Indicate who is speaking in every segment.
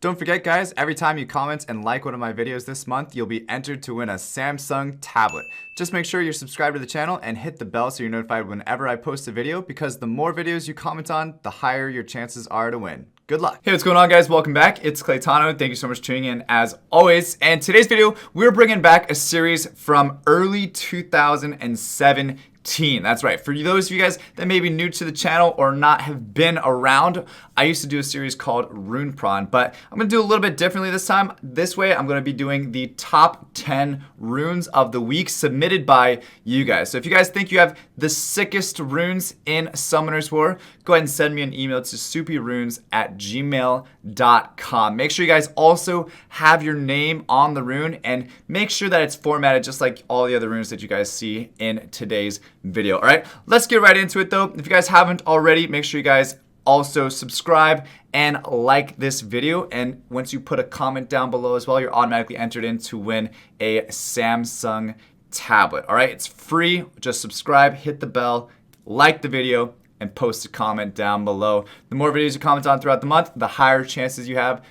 Speaker 1: Don't forget, guys, every time you comment and like one of my videos this month, you'll be entered to win a Samsung tablet. Just make sure you're subscribed to the channel and hit the bell so you're notified whenever I post a video, because the more videos you comment on, the higher your chances are to win. Good luck. Hey, what's going on, guys? Welcome back. It's Claytano. Thank you so much for tuning in as always. And today's video, we're bringing back a series from early 2017. That's right. For those of you guys that may be new to the channel or not have been around, I used to do a series called Rune Prawn, but I'm going to do a little bit differently this time. This way, I'm going to be doing the top 10 runes of the week submitted by you guys. So if you guys think you have the sickest runes in Summoner's War, go ahead and send me an email to soopyrunes@gmail.com. Make sure you guys also have your name on the rune and make sure that it's formatted just like all the other runes that you guys see in today's video. All right, let's get right into it though. If you guys haven't already, make sure you guys also subscribe and like this video. And once you put a comment down below as well, you're automatically entered in to win a Samsung tablet. All right, it's free. Just subscribe, hit the bell, like the video, and post a comment down below. The more videos you comment on throughout the month, the higher chances you have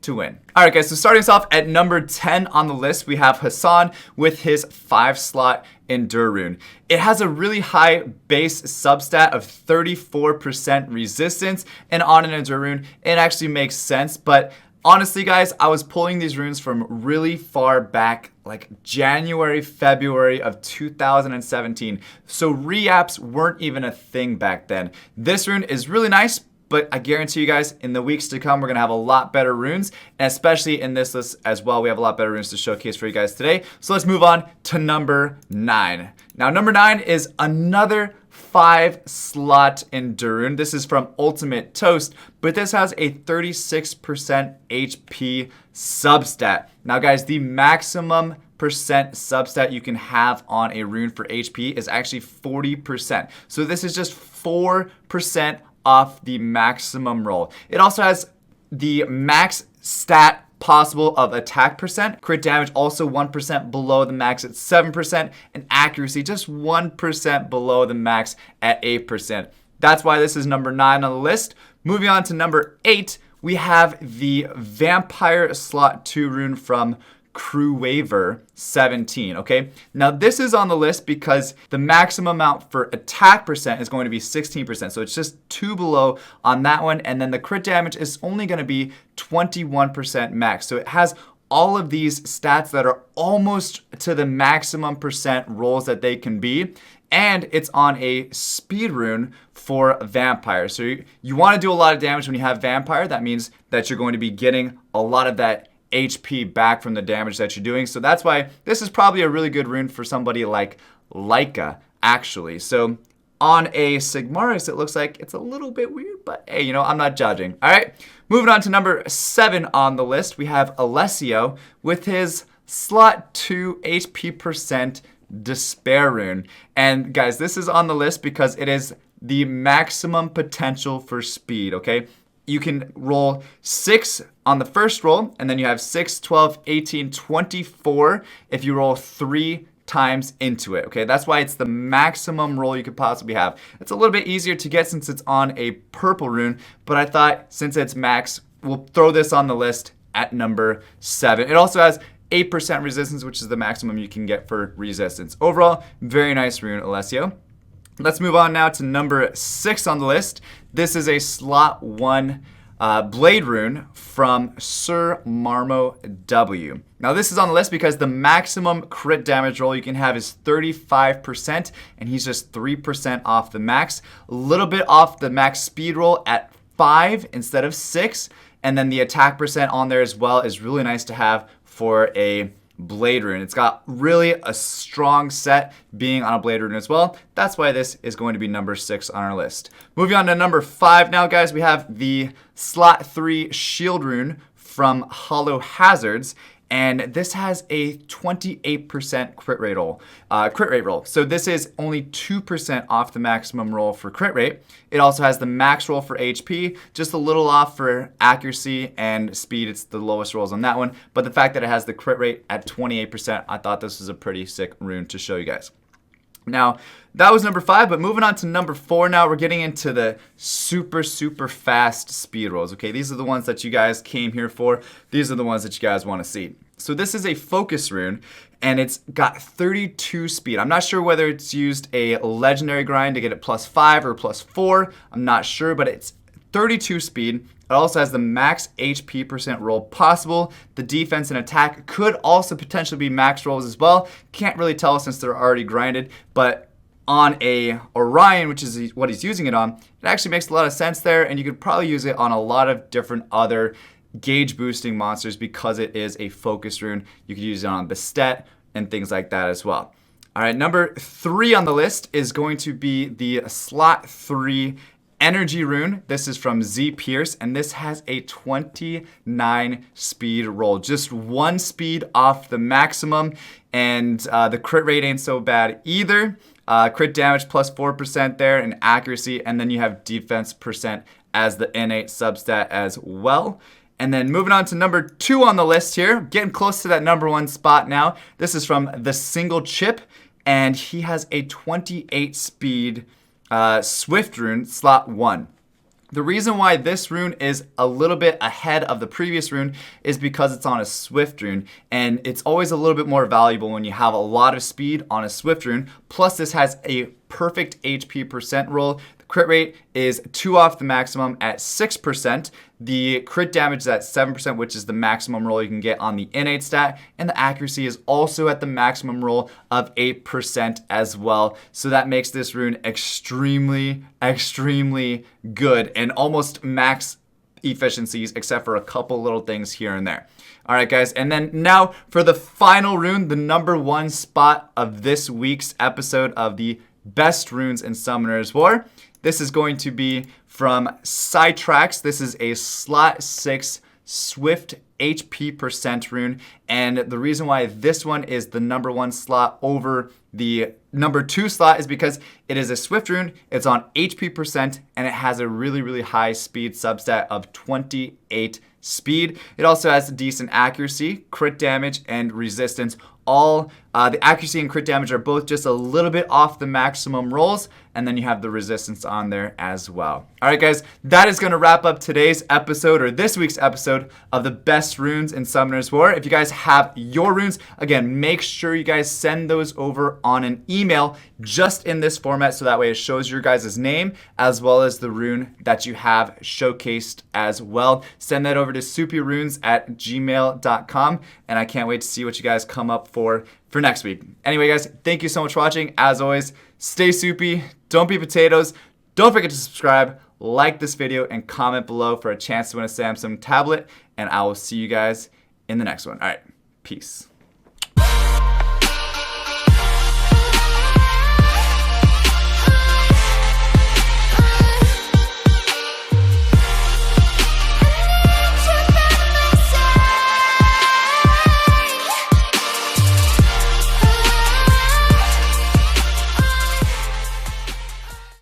Speaker 1: to win. All right, guys, so starting us off at number 10 on the list, we have Hassan with his 5-slot Endure rune. It has a really high base substat of 34% resistance, and on an Endure rune, it actually makes sense. But honestly, guys, I was pulling these runes from really far back, like January, February of 2017. So re-apps weren't even a thing back then. This rune is really nice, but I guarantee you guys, in the weeks to come, we're gonna have a lot better runes, and especially in this list as well, we have a lot better runes to showcase for you guys today. So let's move on to number 9. Now, number 9 is another 5-slot Endure rune. This is from Ultimate Toast, but this has a 36% HP substat. Now, guys, the maximum percent substat you can have on a rune for HP is actually 40%. So this is just 4% off the maximum roll. It also has the max stat possible of attack percent, crit damage also 1% below the max at 7%, and accuracy just 1% below the max at 8%. That's why this is number 9 on the list. Moving on to number 8, we have the Vampire Slot 2 rune from Crew Waver 17. Okay, now this is on the list because the maximum amount for attack percent is going to be 16%, so it's just 2 below on that one, and then the crit damage is only going to be 21% max. So it has all of these stats that are almost to the maximum percent rolls that they can be, and it's on a speed rune for vampire. So you want to do a lot of damage when you have vampire. That means that you're going to be getting a lot of that HP back from the damage that you're doing. So that's why this is probably a really good rune for somebody like Leica, actually. So on a Sigmaris, it looks like it's a little bit weird, but hey, you know, I'm not judging. All right, moving on to number 7 on the list, we have Alessio with his slot 2 HP percent Despair rune. And guys, this is on the list because it is the maximum potential for speed, okay? You can roll 6 on the first roll, and then you have 6, 12, 18, 24 if you roll 3 times into it, okay? That's why it's the maximum roll you could possibly have. It's a little bit easier to get since it's on a purple rune, but I thought since it's max, we'll throw this on the list at number 7. It also has 8% resistance, which is the maximum you can get for resistance. Overall, very nice rune, Alessio. Let's move on now to number 6 on the list. This is a slot 1 blade rune from Sir Marmo W. Now this is on the list because the maximum crit damage roll you can have is 35%, and he's just 3% off the max. A little bit off the max speed roll at 5 instead of 6, and then the attack percent on there as well is really nice to have for a blade rune. It's got really a strong set being on a blade rune as well. That's why this is going to be number 6 on our list. Moving on to number 5 now, guys, we have the slot 3 shield rune from Hollow Hazards. And this has a 28% crit rate roll. So this is only 2% off the maximum roll for crit rate. It also has the max roll for HP, just a little off for accuracy and speed. It's the lowest rolls on that one. But the fact that it has the crit rate at 28%, I thought this was a pretty sick rune to show you guys. Now, that was number 5, but moving on to number 4 now, we're getting into the super fast speed rolls, okay? These are the ones that you guys came here for. These are the ones that you guys want to see. So this is a focus rune, and it's got 32 speed. I'm not sure whether it's used a legendary grind to get it +5 or +4. I'm not sure, but it's 32 speed. It also has the max HP % roll possible. The defense and attack could also potentially be max rolls as well. Can't really tell since they're already grinded, but on a Orion, which is what he's using it on, it actually makes a lot of sense there, and you could probably use it on a lot of different other gauge boosting monsters because it is a focus rune. You could use it on Bastet and things like that as well. All right, number 3 on the list is going to be the slot 3 energy rune. This is from Z Pierce, and this has a 29 speed roll. Just 1 speed off the maximum, and the crit rate ain't so bad either. Crit damage +4% there, and accuracy, and then you have defense % as the innate substat as well. And then moving on to number 2 on the list here, getting close to that number 1 spot now. This is from the Single Chip, and he has a 28 speed Swift rune, slot 1. The reason why this rune is a little bit ahead of the previous rune is because it's on a Swift rune, and it's always a little bit more valuable when you have a lot of speed on a Swift rune. Plus, this has a perfect HP % roll. The crit rate is 2 off the maximum at 6%. The crit damage is at 7%, which is the maximum roll you can get on the innate stat. And the accuracy is also at the maximum roll of 8% as well. So that makes this rune extremely good and almost max efficiencies, except for a couple little things here and there. All right, guys. And then now for the final rune, the number 1 spot of this week's episode of the Best Runes in Summoner's War. This is going to be from Cytrax. This is a slot 6 Swift HP % rune. And the reason why this one is the number 1 slot over the number 2 slot is because it is a Swift rune, it's on HP %, and it has a really high speed substat of 28 speed. It also has decent accuracy, crit damage, and resistance. All the accuracy and crit damage are both just a little bit off the maximum rolls, and then you have the resistance on there as well. All right, guys, that is going to wrap up today's episode, or this week's episode of the Best Runes in Summoner's War. If you guys have your runes, again, make sure you guys send those over on an email just in this format, so that way it shows your guys' name as well as the rune that you have showcased as well. Send that over to soopyrunes@gmail.com, and I can't wait to see what you guys come up for next week. Anyway, guys, thank you so much for watching. As always, stay soupy, don't be potatoes. Don't forget to subscribe, like this video, and comment below for a chance to win a Samsung tablet. And I will see you guys in the next one. All right, peace.